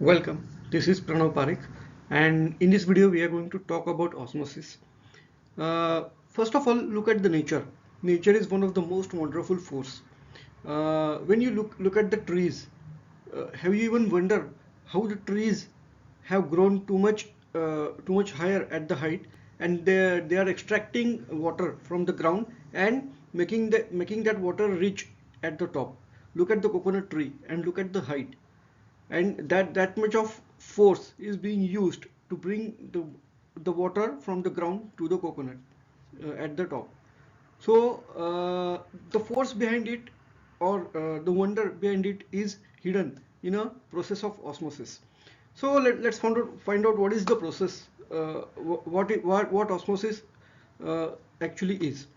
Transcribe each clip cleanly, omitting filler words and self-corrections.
Welcome, this is Pranav Parekh, and in this video we are going to talk about osmosis. First of all, look at the nature. Nature is one of the most wonderful force. When you look at the trees, have you even wondered how the trees have grown too much higher at the height, and they are extracting water from the ground and making that water rich at the top. Look at the coconut tree and look at the height, and that much of force is being used to bring the water from the ground to the coconut at the top. So the force behind it, or the wonder behind it, is hidden in a process of osmosis. So let's find out what is the process, what osmosis actually is,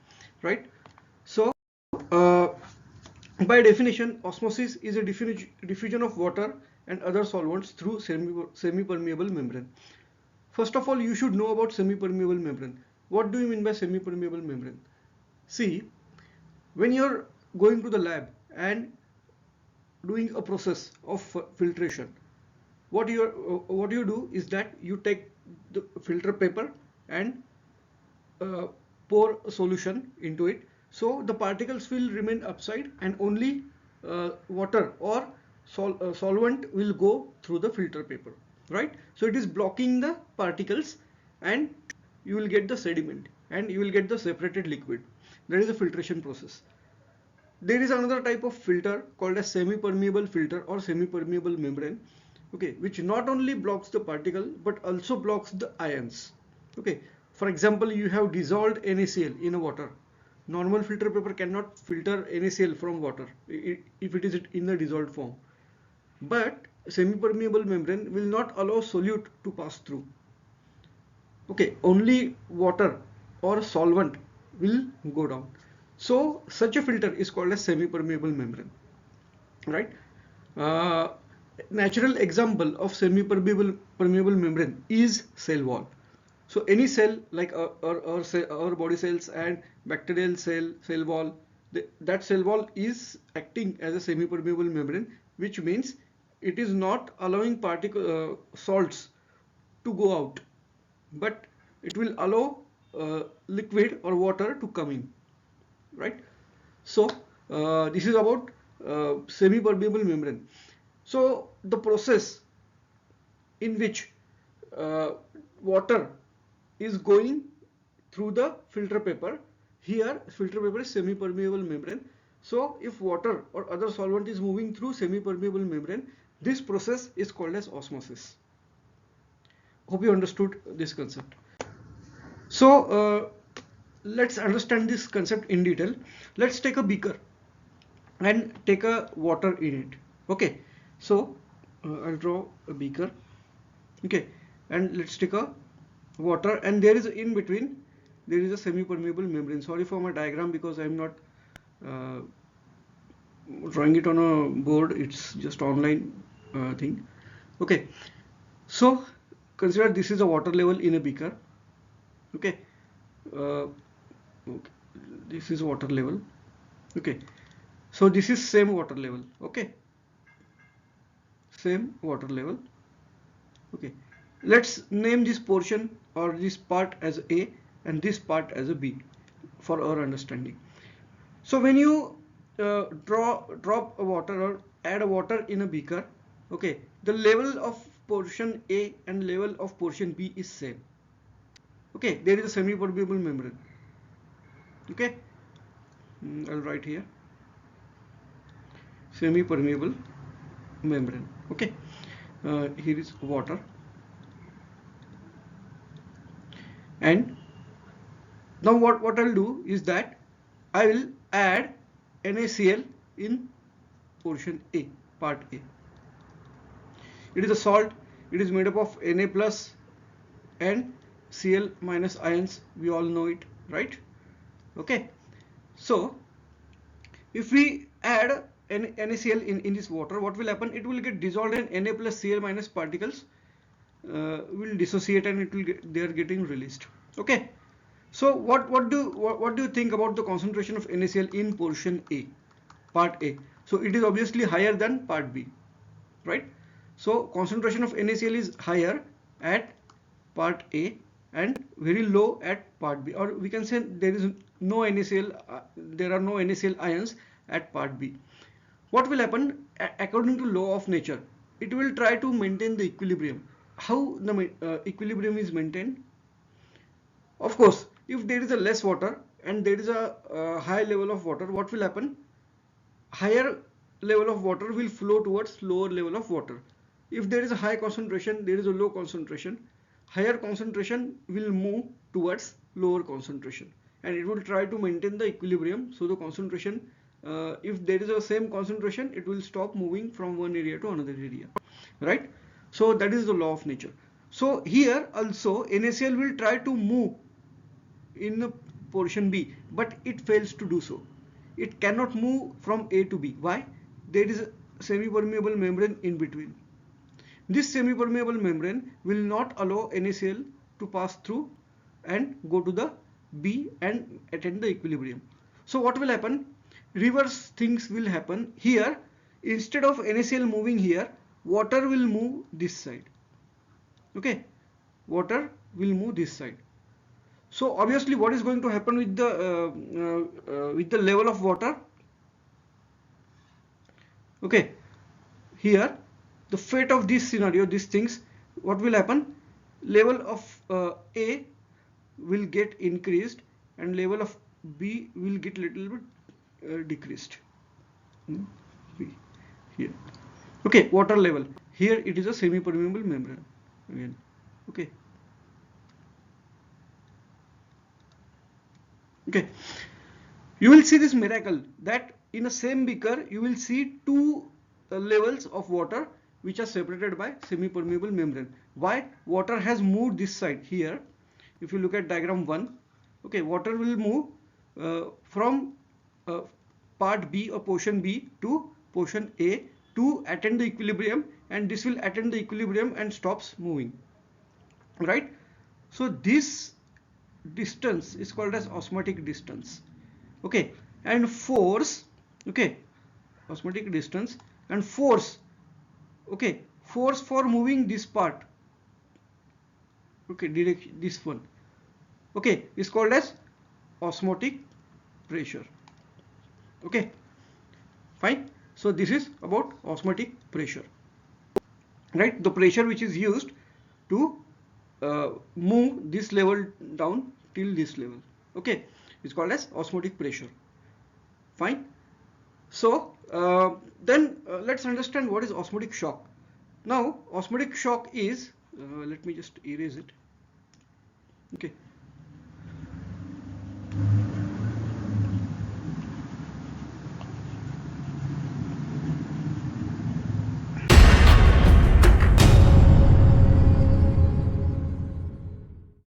right? So uh, by definition, osmosis is a diffusion of water and other solvents through semi-permeable membrane. First of all, you should know about semi-permeable membrane. What do you mean by semi-permeable membrane? See, when you're going to the lab and doing a process of filtration, what you do is that you take the filter paper and pour a solution into it, so the particles will remain upside and only water or solvent will go through the filter paper, right? So it is blocking the particles and you will get the sediment and you will get the separated liquid. That is a filtration process. There is another type of filter called a semi-permeable filter or semi-permeable membrane, okay, which not only blocks the particle but also blocks the ions. Okay, for example, you have dissolved NaCl in a water. Normal filter paper cannot filter NaCl from water if it is in the dissolved form, but semi-permeable membrane will not allow solute to pass through. Okay, only water or solvent will go down. So such a filter is called a semi-permeable membrane, right? Uh, Natural example of semi-permeable membrane is cell wall. So any cell like our body cells and bacterial cell wall, that cell wall is acting as a semi-permeable membrane, which means it is not allowing particle salts to go out, but it will allow liquid or water to come in, right? So this is about semi-permeable membrane. So the process in which water is going through the filter paper, here filter paper is semi-permeable membrane. So if water or other solvent is moving through semi-permeable membrane, this process is called as osmosis. Hope you understood this concept. So let's understand this concept in detail. Let's take a beaker and take a water in it. Okay, so I'll draw a beaker. Okay, and let's take a water, and there is in between there is a semi-permeable membrane. Sorry for my diagram because I'm not drawing it on a board, it's just online thing. Okay, so consider this is a water level in a beaker. Okay, okay, this is water level. Okay, so this is same water level. Okay, same water level. Okay, let's name this portion or this part as A and this part as a B for our understanding. So when you drop a water or add a water in a beaker, okay, the level of portion A and level of portion B is same. Okay, there is a semi-permeable membrane. Okay, I'll write here semi-permeable membrane. Okay, here is water, and now what I'll do is that I will add NaCl in portion A, part A. It is a salt. It is made up of Na plus and Cl minus ions. We all know it, right? Okay, so if we add NaCl in this water, what will happen? It will get dissolved and Na plus Cl minus particles will dissociate and they are getting released. Okay, so what do you think about the concentration of NaCl in portion A, part A? So it is obviously higher than part B, right? So concentration of NaCl is higher at part A and very low at part B, or we can say there is no NaCl, there are no NaCl ions at part B. What will happen according to law of nature? It will try to maintain the equilibrium. How the equilibrium is maintained? Of course, if there is a less water and there is a high level of water, what will happen? Higher level of water will flow towards lower level of water. If there is a high concentration, there is a low concentration. Higher concentration will move towards lower concentration, and it will try to maintain the equilibrium. So the concentration, if there is a same concentration, it will stop moving from one area to another area, right? So that is the law of nature. So here also NaCl will try to move in the portion B, but it fails to do so. It cannot move from A to B. Why? There is a semi-permeable membrane in between. This semi-permeable membrane will not allow NaCl to pass through and go to the B and attain the equilibrium. So what will happen? Reverse things will happen. Here, instead of NaCl moving here, water will move this side. Okay, water will move this side. So obviously, what is going to happen with the level of water? Okay, here the fate of this scenario, these things, what will happen? Level of A will get increased and level of B will get little bit decreased. B here. Okay, water level. Here it is a semi-permeable membrane again. Okay. Okay, you will see this miracle that in the same beaker you will see two levels of water which are separated by semi-permeable membrane. Why? Water has moved this side here. If you look at diagram 1, okay, water will move from part B or portion B to portion A to attain the equilibrium, and this will attain the equilibrium and stops moving, right? So this distance is called as osmotic distance. Okay, and force, okay, osmotic distance and force, okay, force for moving this part, okay, direction, this one, okay, is called as osmotic pressure. Okay, fine. So this is about osmotic pressure, right? The pressure which is used to move this level down till this level, okay, it's called as osmotic pressure. Fine. So then let's understand what is osmotic shock. Now osmotic shock is let me just erase it. Okay,